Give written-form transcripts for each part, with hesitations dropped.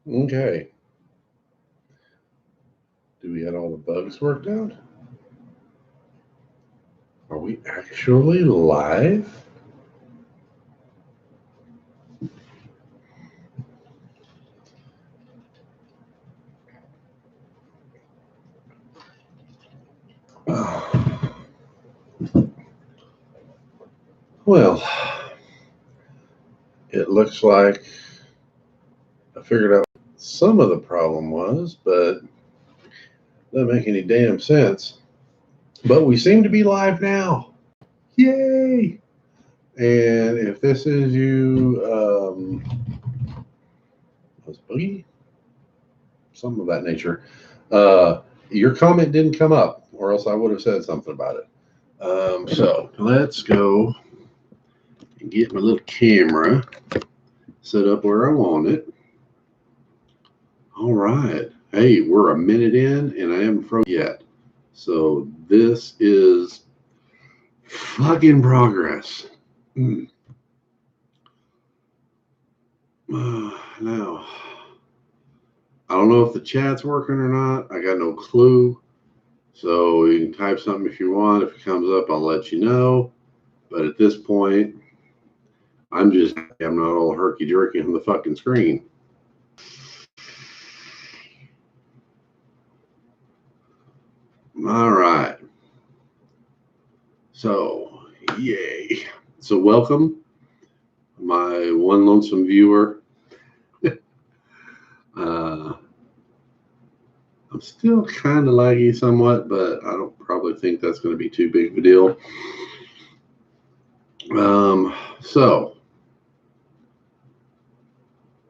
Okay. Do we get all the bugs worked out? Are we actually live? Well, it looks like I figured out what some of the problem was, but doesn't make any damn sense. But we seem to be live now. Yay! And if this is you, was Boogie? Something of that nature. Your comment didn't come up, or else I would have said something about it. So let's go and get my little camera set up where I want it. All right. Hey, we're a minute in and I haven't frozen yet. So this is fucking progress. Now, I don't know if the chat's working or not. I got no clue. So you can type something if you want. If it comes up, I'll let you know. But at this point, I'm not all herky-jerky on the fucking screen. All right. So, yay. So welcome, my one lonesome viewer. I'm still kind of laggy somewhat, but I don't probably think that's going to be too big of a deal. So,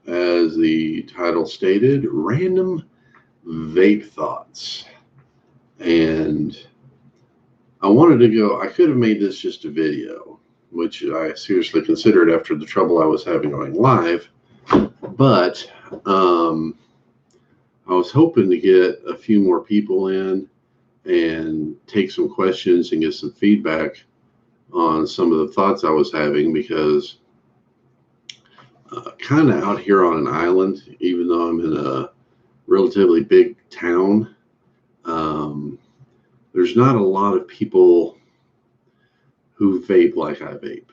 as the title stated, random vape thoughts. And I wanted to go, I could have made this just a video, which I seriously considered after the trouble I was having going live. But I was hoping to get a few more people in and take some questions and get some feedback on some of the thoughts I was having, because kind of out here on an island, even though I'm in a relatively big town, there's not a lot of people who vape like I vape.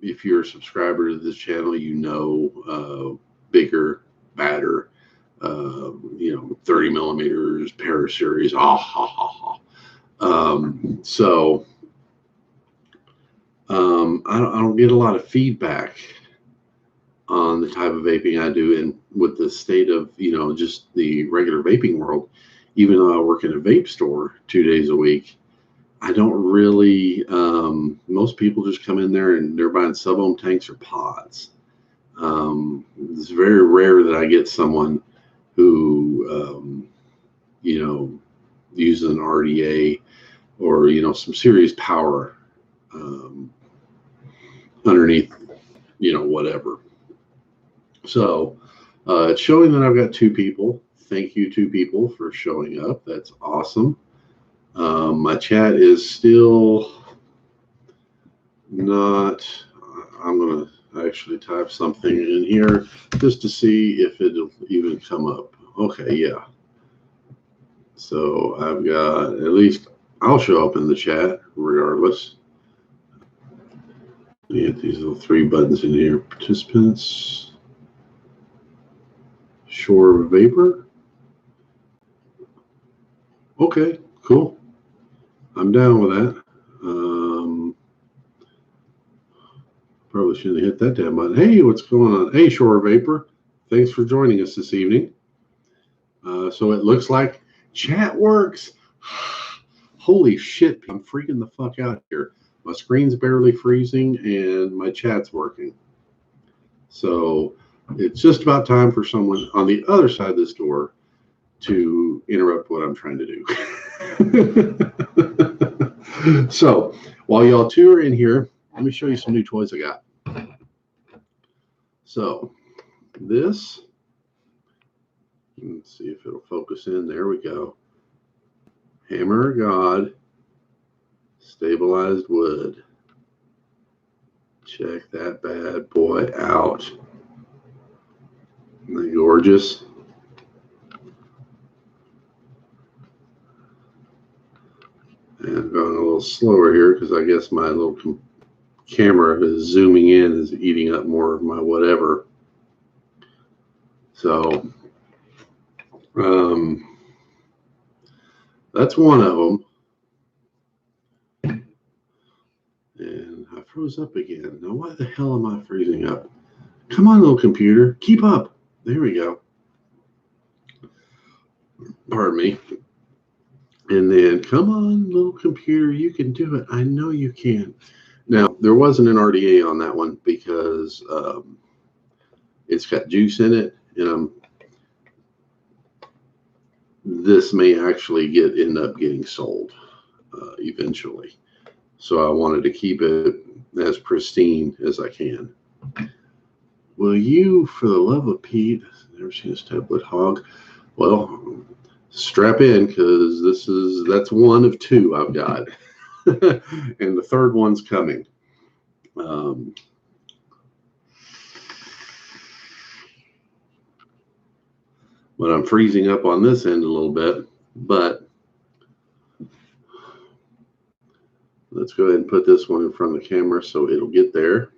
If you're a subscriber to this channel, you know bigger, badder, 30 millimeters, Para Series, So I don't get a lot of feedback on the type of vaping I do, and with the state of just the regular vaping world. Even though I work in a vape store 2 days a week, I don't really. Most people just come in there and they're buying sub-ohm tanks or pods. It's very rare that I get someone who uses an RDA or some serious power underneath whatever. So it's showing that I've got 2 people. Thank you, 2 people, for showing up. That's awesome. My chat is still not. I'm going to actually type something in here just to see if it'll even come up. Okay, yeah. So I've got, at least I'll show up in the chat regardless. You get these little 3 buttons in here. Participants. Shore Vapor. Okay, cool. I'm down with that. Probably shouldn't have hit that damn button. Hey, what's going on? Hey, Shore Vapor. Thanks for joining us this evening. So it looks like chat works. Holy shit, I'm freaking the fuck out here. My screen's barely freezing and my chat's working. So it's just about time for someone on the other side of this door to interrupt what I'm trying to do. So while y'all 2 are in here, let me show you some new toys I got. So this, let's see if it'll focus in. There we go. Hammer of God, stabilized wood. Check that bad boy out. Gorgeous. And going a little slower here because I guess my little camera is zooming in, is eating up more of my whatever. So that's one of them. And I froze up again. Now why the hell am I freezing up? Come on, little computer, keep up. There we go. Pardon me. And then, come on, little computer, you can do it. I know you can. Now, there wasn't an RDA on that one because it's got juice in it, and this may actually end up getting sold eventually. So I wanted to keep it as pristine as I can. Will you, for the love of Pete, never seen a stepwood hog? Well, strap in because that's one of two I've got. And the third one's coming. But I'm freezing up on this end a little bit, but let's go ahead and put this one in front of the camera so it'll get there.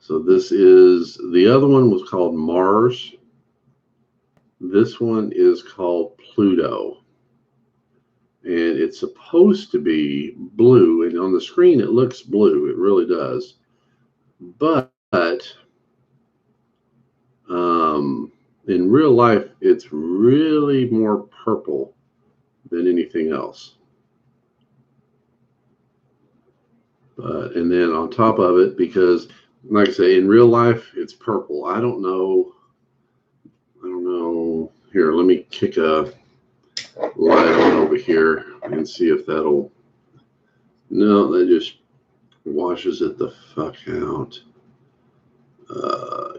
So this is, the other one was called Mars. This one is called Pluto. And it's supposed to be blue, and on the screen it looks blue. It really does. But in real life, it's really more purple than anything else. And then on top of it, because like I say, in real life, it's purple. I don't know. Here, let me kick a light on over here and see if that'll. No, that just washes it the fuck out.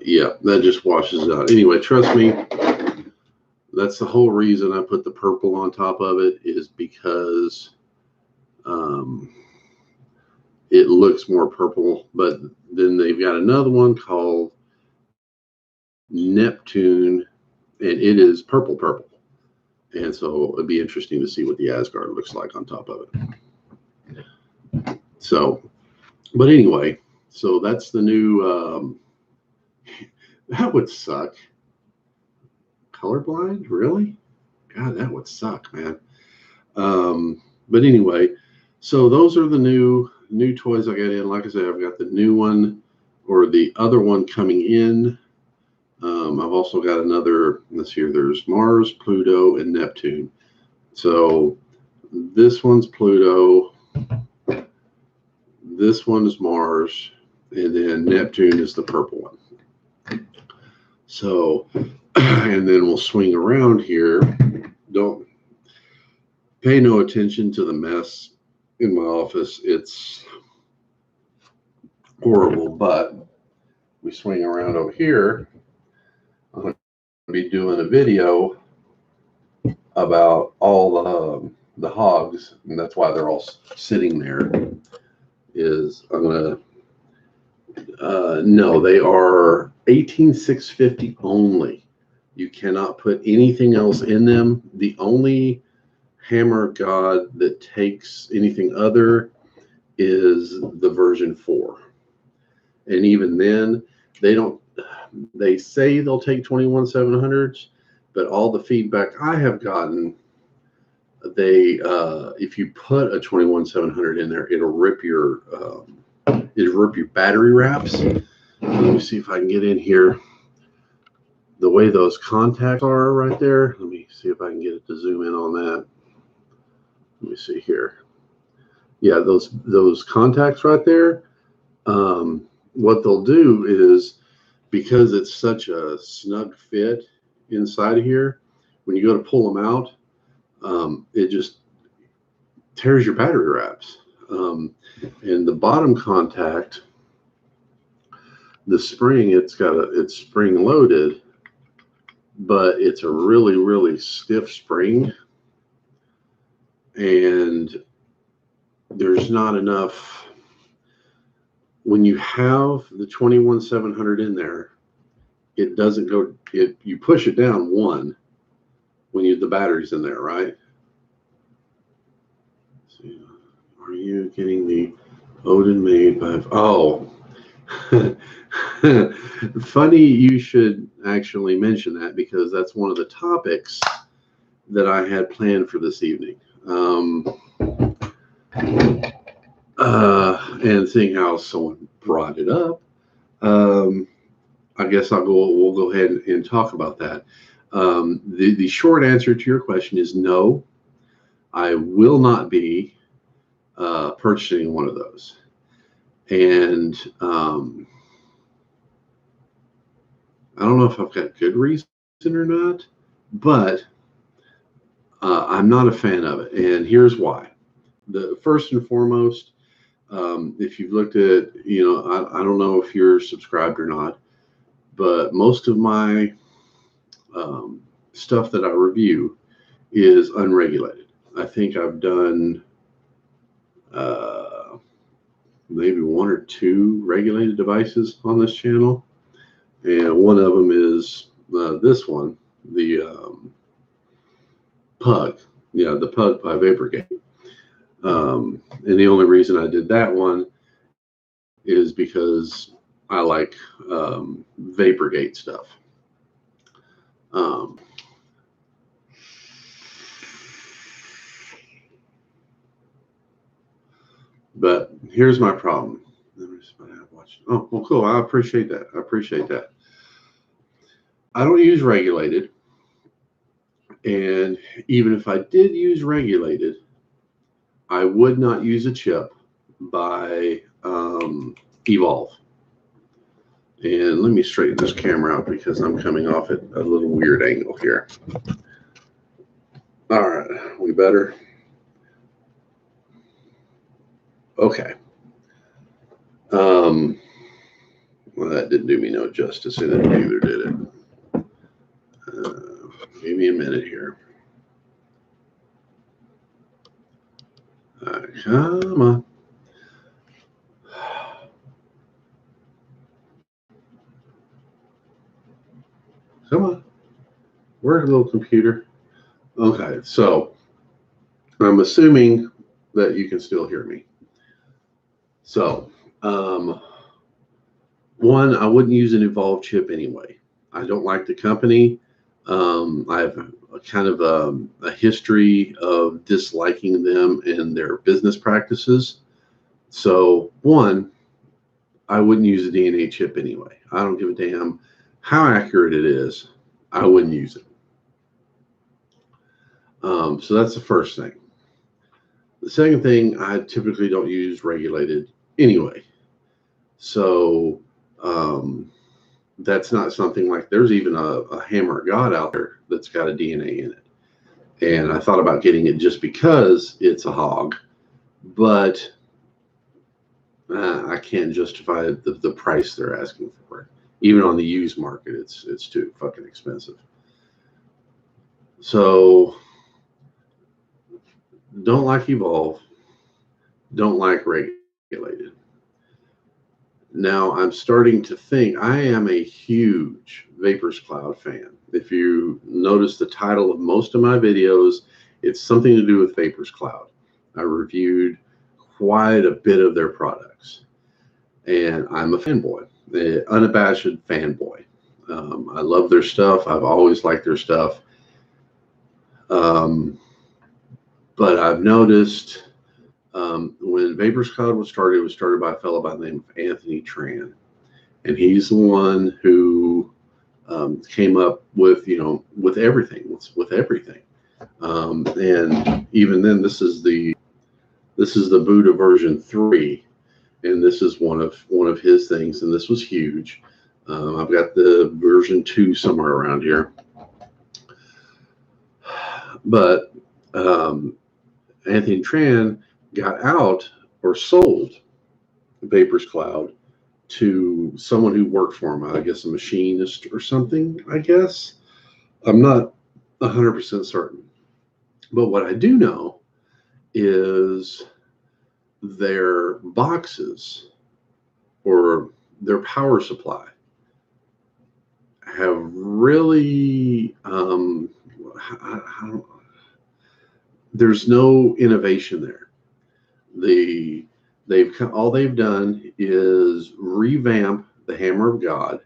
Yeah, that just washes it out. Anyway, trust me, that's the whole reason I put the purple on top of it, is because it looks more purple. But then they've got another one called Neptune, and it is purple. And so it'd be interesting to see what the Asgard looks like on top of it. So, but anyway, so that's the new, that would suck. Colorblind? Really? God, that would suck, man. But anyway, so those are the new toys I got in. Like I said, I've got the new one, or the other one, coming in. I've also got another, let's see here, there's Mars, Pluto, and Neptune. So this one's Pluto, this one is Mars, and then Neptune is the purple one. So, and then we'll swing around here. Don't pay no attention to the mess in my office. It's horrible, but we swing around over here. I'm going to be doing a video about all the hogs, and that's why they're all sitting there. Is I'm going to no, they are 18,650 only. You cannot put anything else in them. The only hammer god that takes anything other is the version 4, and even then they don't. They say they'll take 21,700s, but all the feedback I have gotten, if you put a 21,700 in there, it'll rip your battery wraps. Let me see if I can get in here. The way those contacts are right there. Let me see if I can get it to zoom in on that. Let me see here. Yeah, those contacts right there. What they'll do is, because it's such a snug fit inside of here, when you go to pull them out, it just tears your battery wraps. And the bottom contact, the spring, it's spring loaded, but it's a really, really stiff spring, and there's not enough when you have the 21700 in there, it doesn't go. You push it down one when the battery's in there, right? So, are you getting the Odin made by? Oh, funny you should actually mention that, because that's one of the topics that I had planned for this evening. And seeing how someone brought it up, I guess we'll go ahead and talk about that. The short answer to your question is no, I will not be purchasing one of those. And I don't know if I've got good reason or not, but I'm not a fan of it. And here's why. The first and foremost, if you've looked at, I don't know if you're subscribed or not, but most of my stuff that I review is unregulated. I think I've done maybe one or two regulated devices on this channel, and one of them is this one, the Pug. Yeah, the Pug by Vaporgate. And the only reason I did that one is because I like Vaporgate stuff. But here's my problem. Oh, well, cool. I appreciate that. I don't use regulated. And even if I did use regulated, I would not use a chip by Evolve. And let me straighten this camera out because I'm coming off at a little weird angle here. All right, we better? Okay. Well, that didn't do me no justice, and it neither did it. Give me a minute here. All right, come on. Come on. Where's the little computer? Okay, so I'm assuming that you can still hear me. So, one, I wouldn't use an Evolve chip anyway. I don't like the company. I have a kind of a history of disliking them and their business practices. So, one, I wouldn't use a DNA chip anyway. I don't give a damn how accurate it is. I wouldn't use it. So that's the first thing. The second thing, I typically don't use regulated anyway. So that's not something like, there's even a Hammer of God out there that's got a DNA in it. And I thought about getting it just because it's a hog, but I can't justify the price they're asking for it. Even on the used market, it's too fucking expensive. So don't like Evolve, don't like regulated. Now I'm starting to think, I am a huge Vapors Cloud fan. If you notice the title of most of my videos, it's something to do with Vapors Cloud. I reviewed quite a bit of their products, and I'm a fanboy, an unabashed fanboy. I love their stuff. I've always liked their stuff. But I've noticed when Vapors Cloud was started, it was started by a fellow by the name of Anthony Tran. And he's the one who came up with, with everything, and even then, this is the Buddha version 3, and this is one of his things, and this was huge. I've got the version 2 somewhere around here, but Anthony Tran got out or sold Vapors Cloud to someone who worked for him, I guess a machinist or something, I guess. I'm not 100% certain. But what I do know is their boxes or their power supply have really there's no innovation there. All they've done is revamp the Hammer of God.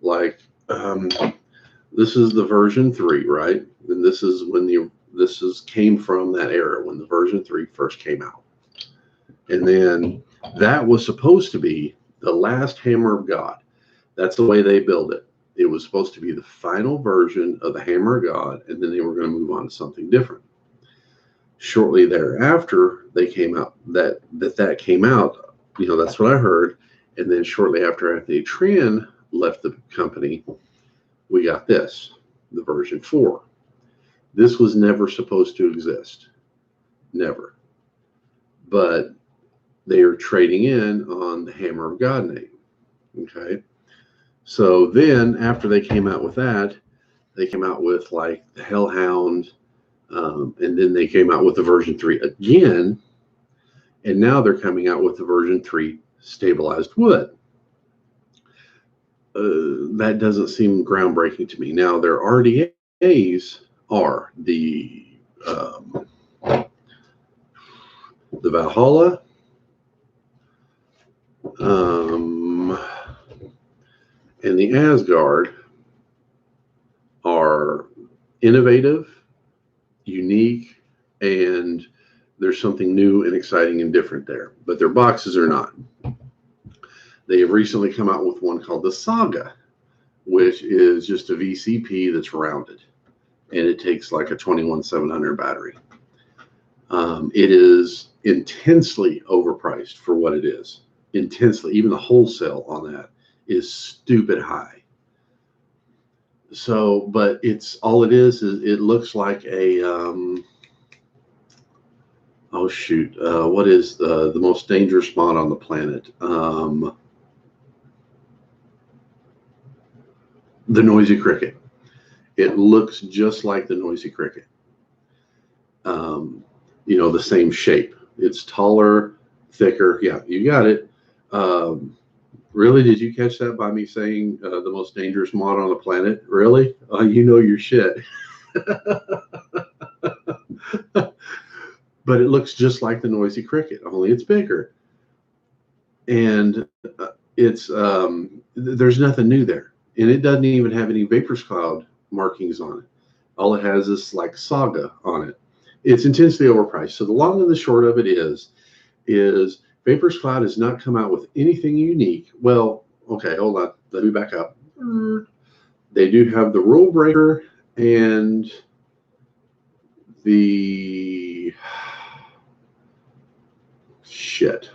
Like this is the version 3, right? And this is came from that era when the version 3 first came out. And then that was supposed to be the last Hammer of God. That's the way they built it. It was supposed to be the final version of the Hammer of God, and then they were going to move on to something different. Shortly thereafter, they came out that came out. That's what I heard. And then shortly after Anthony Tran left the company, we got the version 4. This was never supposed to exist, never. But they are trading in on the Hammer of God name. Okay. So then after they came out with that, they came out with like the Hellhound, and then they came out with the version 3 again, and now they're coming out with the version 3 stabilized wood. That doesn't seem groundbreaking to me. Now their RDAs are the Valhalla, and the Asgard are innovative, unique, and there's something new and exciting and different there. But their boxes are not. They have recently come out with one called the Saga, which is just a VCP that's rounded, and it takes like a 21700 battery. It is intensely overpriced for what it is. Intensely. Even the wholesale on that is stupid high. So, but it's all it is it looks like a oh shoot, what is the most dangerous mod on the planet? The Noisy Cricket. It looks just like the Noisy Cricket. The same shape. It's taller, thicker. Yeah, you got it. Really? Did you catch that by me saying the most dangerous mod on the planet? Really? You know your shit. But it looks just like the Noisy Cricket, only it's bigger. And it's there's nothing new there. And it doesn't even have any Vapors Cloud markings on it. All it has is like Saga on it. It's intensely overpriced. So the long and the short of it is Vapors Cloud has not come out with anything unique. Well, okay, hold on. Let me back up. They do have the Rule Breaker and the shit.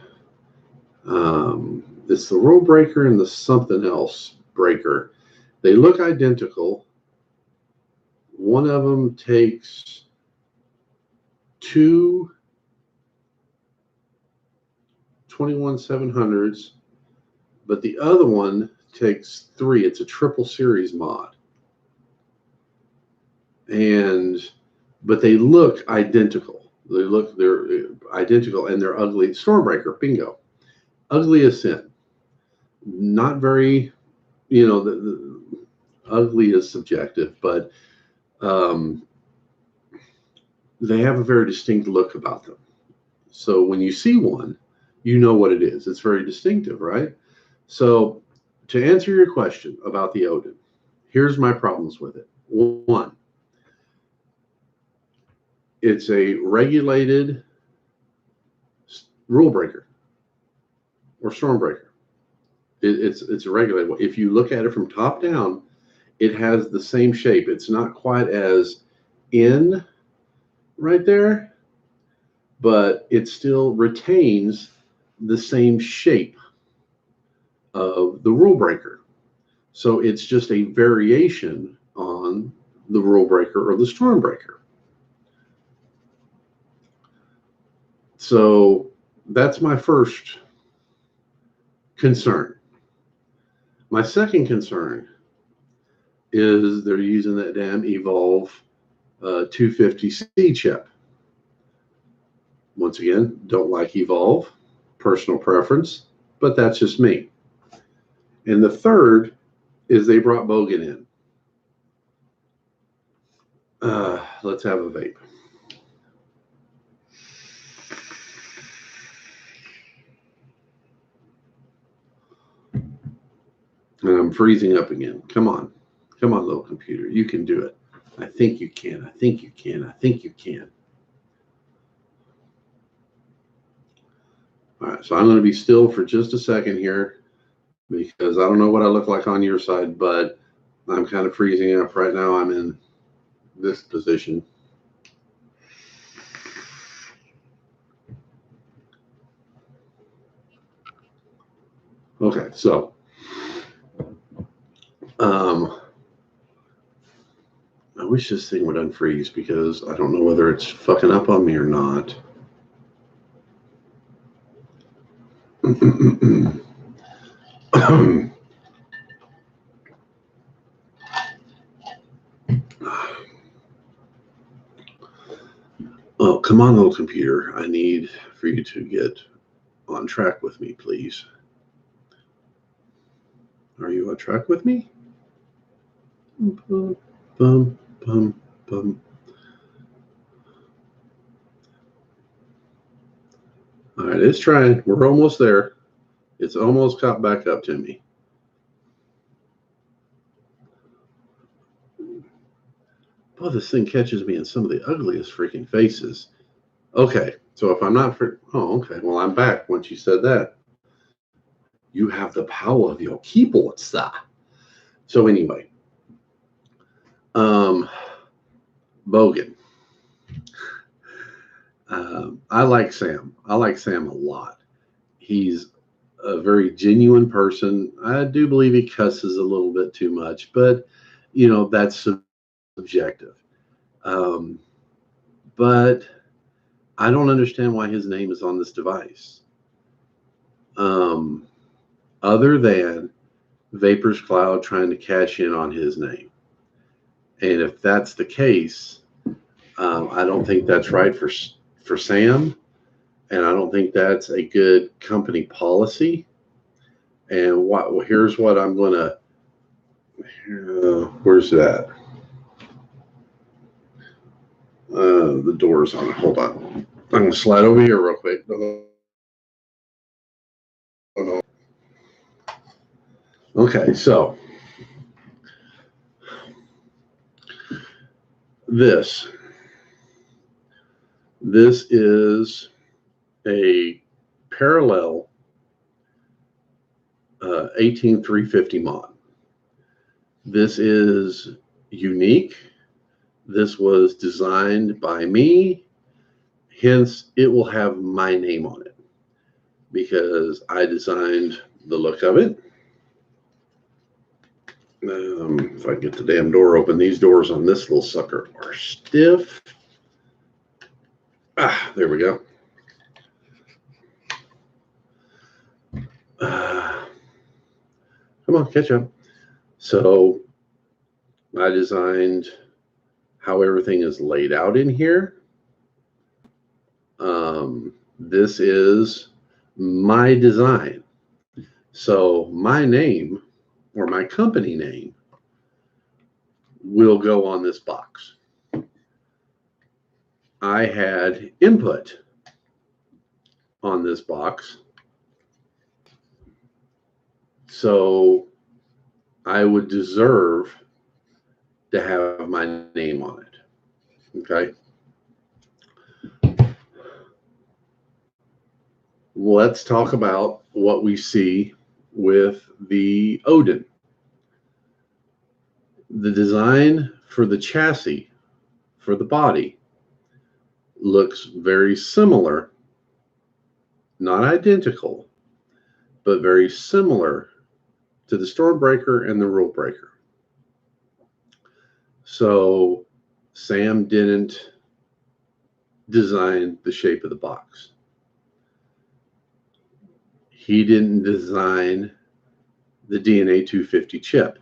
It's the Rule Breaker and the something else breaker. They look identical. One of them takes 2 21700s, but the other one takes 3. It's a triple series mod. But they look identical. They're identical, and they're ugly. Stormbreaker, bingo. Ugly as sin. Not very, the ugly is subjective, but they have a very distinct look about them. So when you see one, you know what it is. It's very distinctive, right? So to answer your question about the Odin, here's my problems with it. 1, it's a regulated rule breaker or storm breaker. It's a regulated. If you look at it from top down, it has the same shape. It's not quite as in right there, but it still retains the same shape of the rule breaker. So it's just a variation on the rule breaker or the storm breaker. So that's my first concern. My second concern is they're using that damn Evolve 250C chip. Once again, don't like Evolve, personal preference, but that's just me. And the third is they brought Bogan in. Let's have a vape. And I'm freezing up again. Come on. Come on, little computer. You can do it. I think you can. I think you can. I think you can. All right, so I'm going to be still for just a second here because I don't know what I look like on your side, but I'm kind of freezing up right now. I'm in this position. Okay, so I wish this thing would unfreeze because I don't know whether it's fucking up on me or not. Oh, come on, little computer. I need for you to get on track with me, please. Are you on track with me? Bum, bum, bum, bum. All right, it's trying. We're almost there. It's almost caught back up to me. Oh, this thing catches me in some of the ugliest freaking faces. Okay, so if I'm not oh, okay. Well, I'm back once you said that. You have the power of your keyboard, sir. So anyway, Bogan. I like Sam. I like Sam a lot. He's a very genuine person. I do believe he cusses a little bit too much, but you know, that's subjective. But I don't understand why his name is on this device. Other than Vapors Cloud trying to cash in on his name. And if that's the case, I don't think that's right for Sam. And I don't think that's a good company policy. And here's what I'm going to, where's that? The door's on. Hold on. I'm going to slide over here real quick. Okay, so this is a parallel 18350 mod. This is unique. This was designed by me, hence it will have my name on it because I designed the look of it. If I get the damn door open, these doors on this little sucker are stiff. There we go. Come on, catch up. So I designed how everything is laid out in here. This is my design. So my name or my company name will go on this box. I had input on this box. So I would deserve to have my name on it. Okay. Let's talk about what we see with the Odin. The design for the chassis, for the body, looks very similar, not identical, but very similar to the Stormbreaker and the Rule Breaker. So Sam didn't design the shape of the box. He didn't design the DNA 250 chip.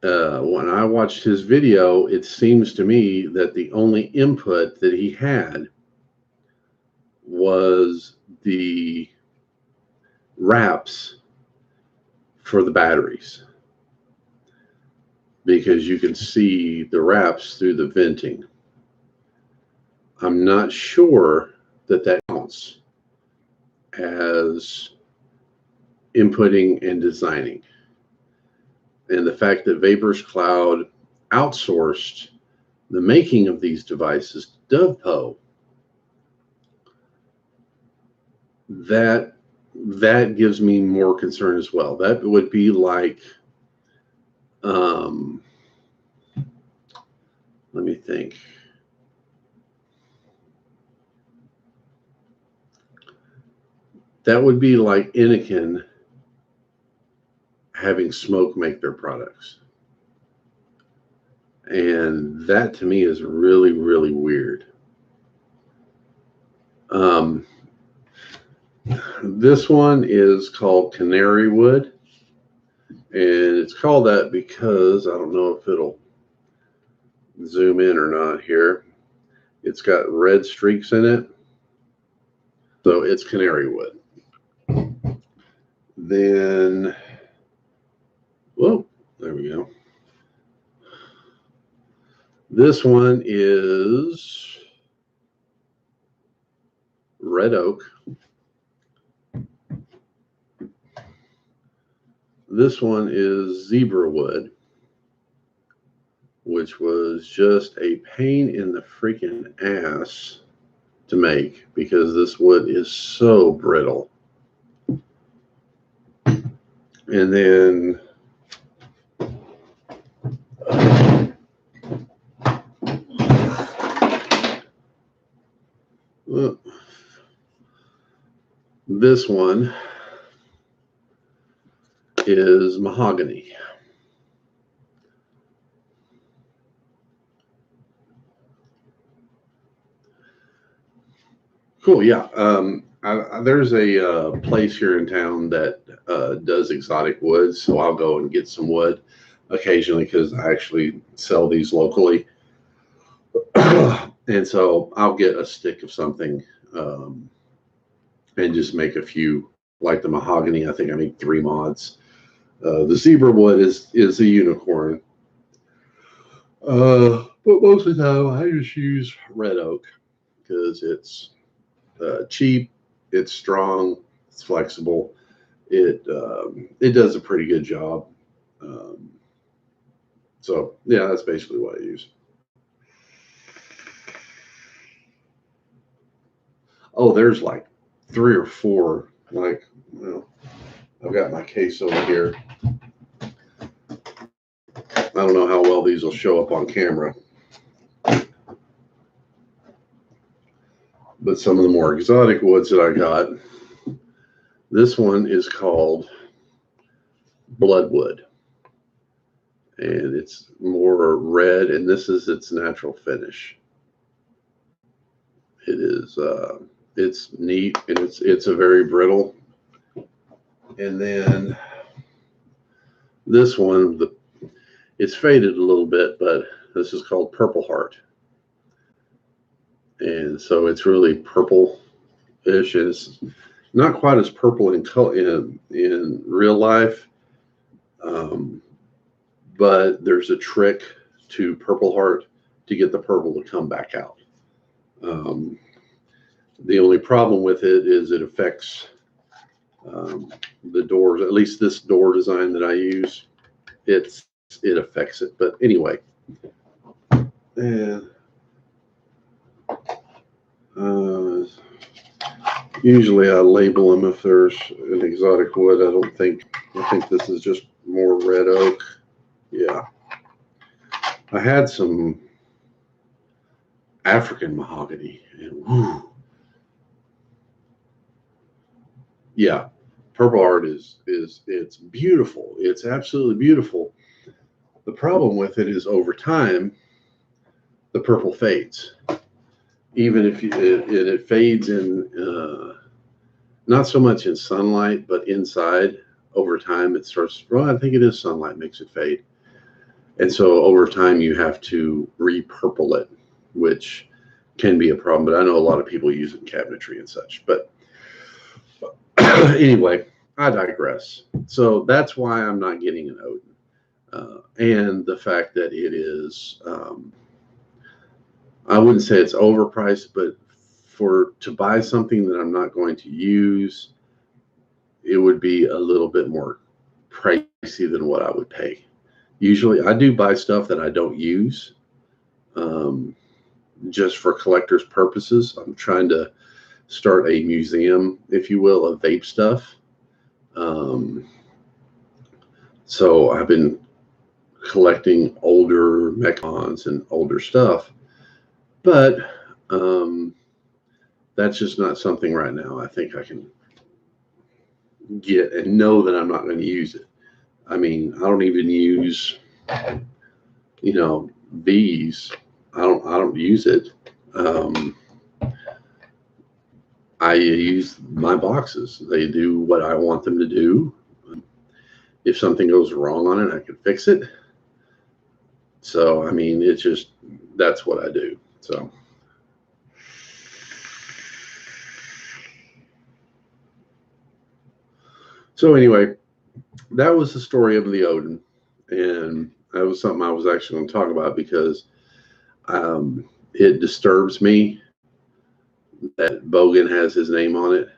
When I watched his video, it seems to me that the only input that he had was the wraps for the batteries, because you can see the wraps through the venting. I'm not sure that that counts as inputting and designing. And the fact that Vapors Cloud outsourced the making of these devices to Dovepo, that gives me more concern as well. That would be like, let me think. That would be like Inokin having Smoke make their products. And that to me is really, really weird. This one is called Canary Wood. And it's called that because I don't know if it'll zoom in or not here. It's got red streaks in it. So it's Canary Wood. Then, whoa, there we go. This one is Red Oak. This one is Zebra Wood, which was just a pain in the freaking ass to make because this wood is so brittle. And then this one is mahogany. Cool, yeah. There's a place here in town that does exotic woods, so I'll go and get some wood occasionally because I actually sell these locally. And so I'll get a stick of something and just make a few, like the mahogany. I think I make 3 mods. The zebra wood is a unicorn. But most of the time I just use red oak because it's cheap, it's strong, it's flexible. It does a pretty good job. So yeah, that's basically what I use. Oh, there's like 3 or 4. Like, well, I've got my case over here. I don't know how well these will show up on camera. But some of the more exotic woods that I got, this one is called Bloodwood. And it's more red, and this is its natural finish. It is, it's neat, and it's a very brittle. And then this one, it's faded a little bit, but this is called Purple Heart. And so it's really purple-ish. It's not quite as purple in color in real life, but there's a trick to Purple Heart to get the purple to come back out. The only problem with it is it affects the doors. At least this door design that I use, it affects it. But anyway, and usually I label them if there's an exotic wood. I think this is just more red oak. Yeah. I had some African mahogany, and whew. Yeah, Purple Heart it's beautiful. It's absolutely beautiful. The problem with it is over time, the purple fades. Even if it fades in, not so much in sunlight, but inside, over time it starts, well, I think it is sunlight makes it fade. And so over time you have to repurple it, which can be a problem. But I know a lot of people use it in cabinetry and such. But anyway, I digress. So that's why I'm not getting an Odin. And the fact that it is, I wouldn't say it's overpriced, but to buy something that I'm not going to use, it would be a little bit more pricey than what I would pay. Usually, I do buy stuff that I don't use, just for collector's purposes. I'm trying to start a museum, if you will, of vape stuff. So I've been collecting older Mechons and older stuff, but that's just not something right now I think I can get and know that I'm not going to use it. I mean, I don't even use, these. I don't use it. I use my boxes. They do what I want them to do. If something goes wrong on it, I can fix it. So, I mean, it's just, that's what I do. So anyway, that was the story of the Odin. And that was something I was actually going to talk about because it disturbs me that Bogan has his name on it,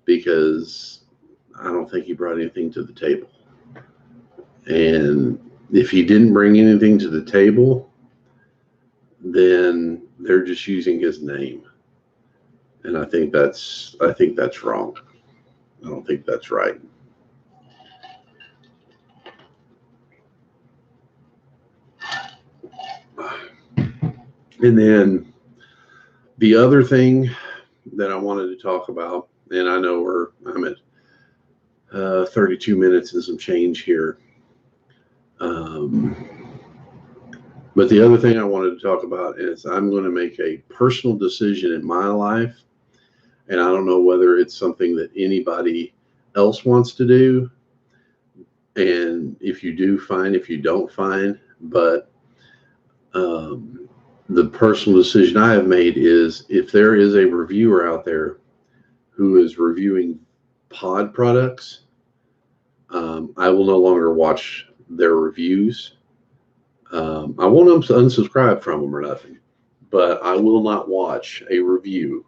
because I don't think he brought anything to the table. And if he didn't bring anything to the table, then they're just using his name. And I think that's wrong. I don't think that's right. And then the other thing that I wanted to talk about, and I know I'm at 32 minutes and some change here. But the other thing I wanted to talk about is I'm going to make a personal decision in my life, and I don't know whether it's something that anybody else wants to do. And if you do, fine. If you don't, fine. But the personal decision I have made is, if there is a reviewer out there who is reviewing pod products, I will no longer watch their reviews. I won't unsubscribe from them or nothing, but I will not watch a review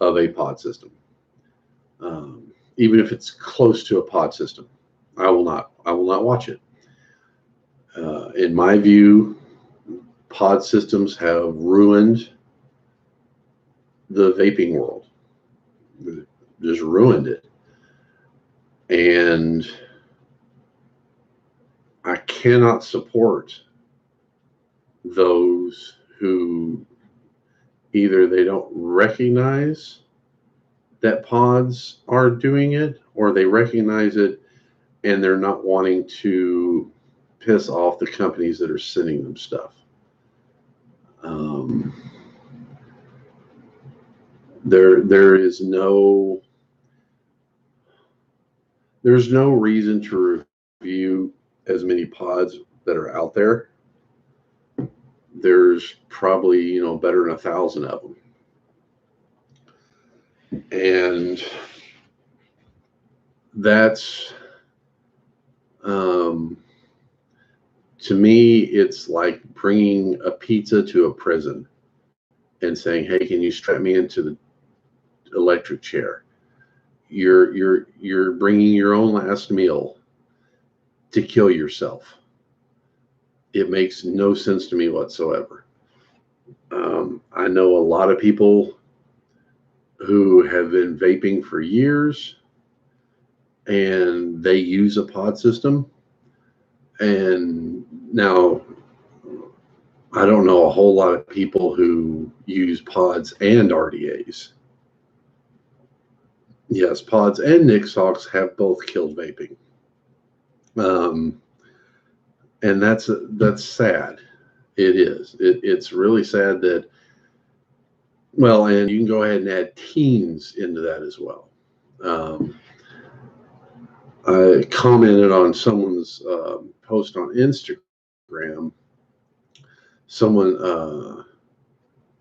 of a pod system, even if it's close to a pod system. I will not watch it. In my view, pod systems have ruined the vaping world. Just ruined it. And I cannot support those who either they don't recognize that pods are doing it, or they recognize it and they're not wanting to piss off the companies that are sending them stuff. There's no reason to review as many pods that are out there. There's probably, better than 1,000 of them. And that's, to me, it's like bringing a pizza to a prison and saying, "Hey, can you strap me into the electric chair?" You're bringing your own last meal to kill yourself. It makes no sense to me whatsoever. I know a lot of people who have been vaping for years, and they use a pod system. And now, I don't know a whole lot of people who use pods and RDAs. Yes, pods and Nick Socks have both killed vaping. And that's sad. It is. It's really sad that, well, and you can go ahead and add teens into that as well. I commented on someone's post on Instagram. Someone,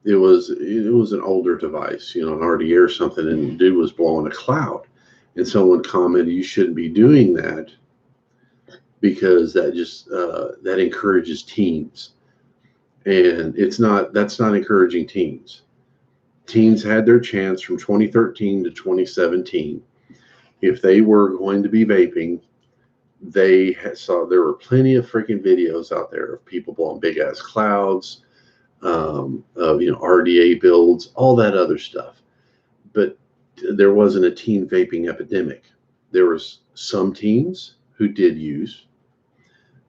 it was an older device, an RDA or something, and the dude was blowing a cloud. and someone commented, you shouldn't be doing that because that just that encourages teens, and that's not encouraging teens. Teens had their chance from 2013 to 2017. If they were going to be vaping, they saw there were plenty of freaking videos out there of people blowing big ass clouds, of RDA builds, all that other stuff. But there wasn't a teen vaping epidemic. There was some teens who did use,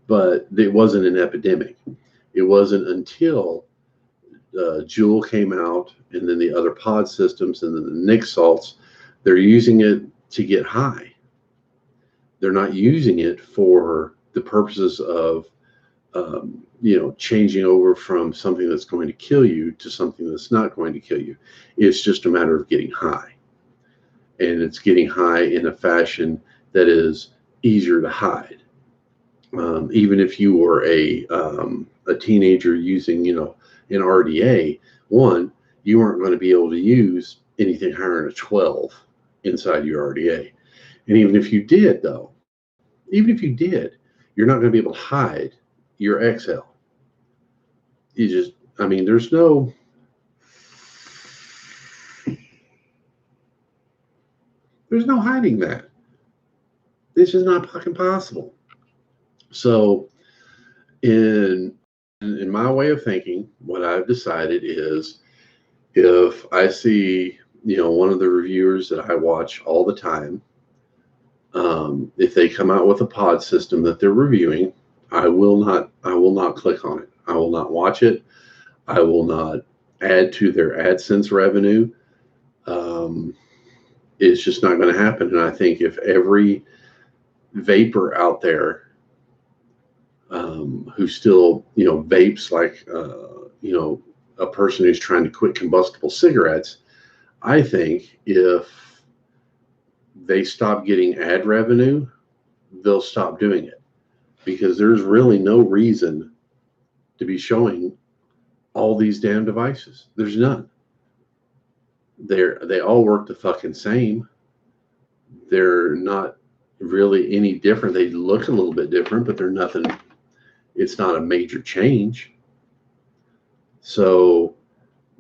but it wasn't an epidemic. It wasn't until Juul came out, and then the other pod systems, and then the Nick salts. They're using it to get high. They're not using it for the purposes of changing over from something that's going to kill you to something that's not going to kill you. It's just a matter of getting high, and it's getting high in a fashion that is easier to hide. Even if you were a teenager using an RDA, one, you weren't going to be able to use anything higher than a 12 inside your RDA. And even if you did, though, you're not going to be able to hide your exhale. There's no hiding that. This is not fucking possible. So in my way of thinking, what I've decided is, if I see one of the reviewers that I watch all the time, if they come out with a pod system that they're reviewing, I will not click on it. I will not watch it. I will not add to their AdSense revenue. It's just not going to happen. And I think if every vapor out there who still vapes like a person who's trying to quit combustible cigarettes, I think if they stop getting ad revenue, they'll stop doing it, because there's really no reason to be showing all these damn devices. There's none. They all work the fucking same. They're not really any different. They look a little bit different, but they're nothing. It's not a major change. So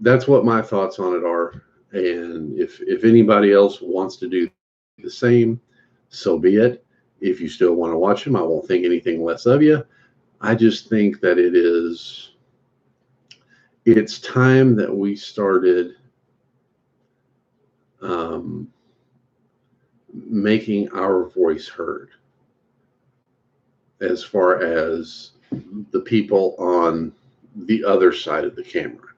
that's what my thoughts on it are. And if anybody else wants to do the same, so be it. If you still want to watch them, I won't think anything less of you. I just think that it's time that we started making our voice heard as far as the people on the other side of the camera.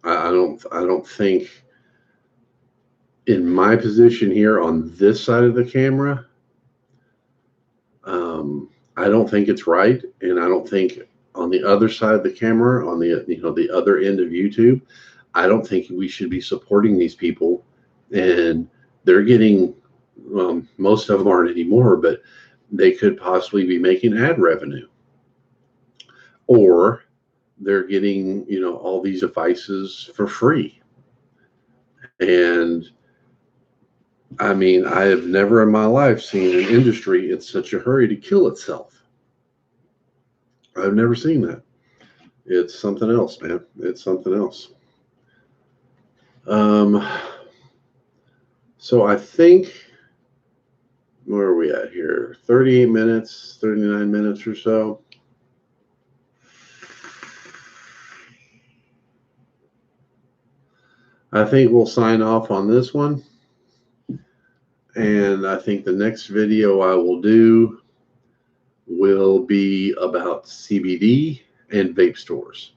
I don't think, in my position here on this side of the camera, I don't think it's right, and I don't think on the other side of the camera, on the other end of YouTube, I don't think we should be supporting these people. And they're getting, well, most of them aren't anymore, but they could possibly be making ad revenue, or they're getting all these devices for free. And I mean, I have never in my life seen an industry in such a hurry to kill itself. I've never seen that. It's something else, man. It's something else. So I think, where are we at here? 38 minutes, 39 minutes or so. I think we'll sign off on this one. And I think the next video I will do will be about CBD and vape stores.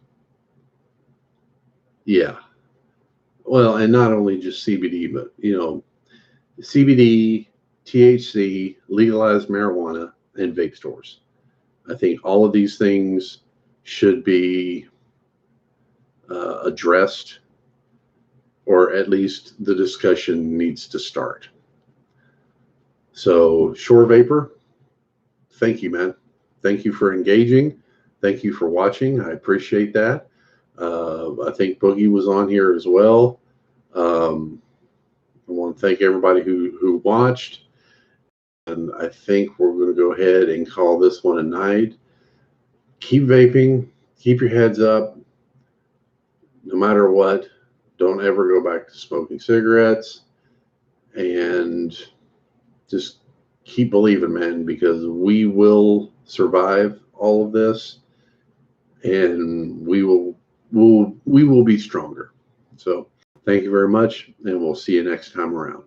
Yeah. Well, and not only just CBD, but, CBD, THC, legalized marijuana, and vape stores. I think all of these things should be addressed, or at least the discussion needs to start. So, Shore Vapor, thank you, man. Thank you for engaging. Thank you for watching. I appreciate that. I think Boogie was on here as well. I want to thank everybody who watched. And I think we're going to go ahead and call this one a night. Keep vaping. Keep your heads up. No matter what, don't ever go back to smoking cigarettes. And just keep believing, man, because we will survive all of this, and we will be stronger. So thank you very much, and we'll see you next time around.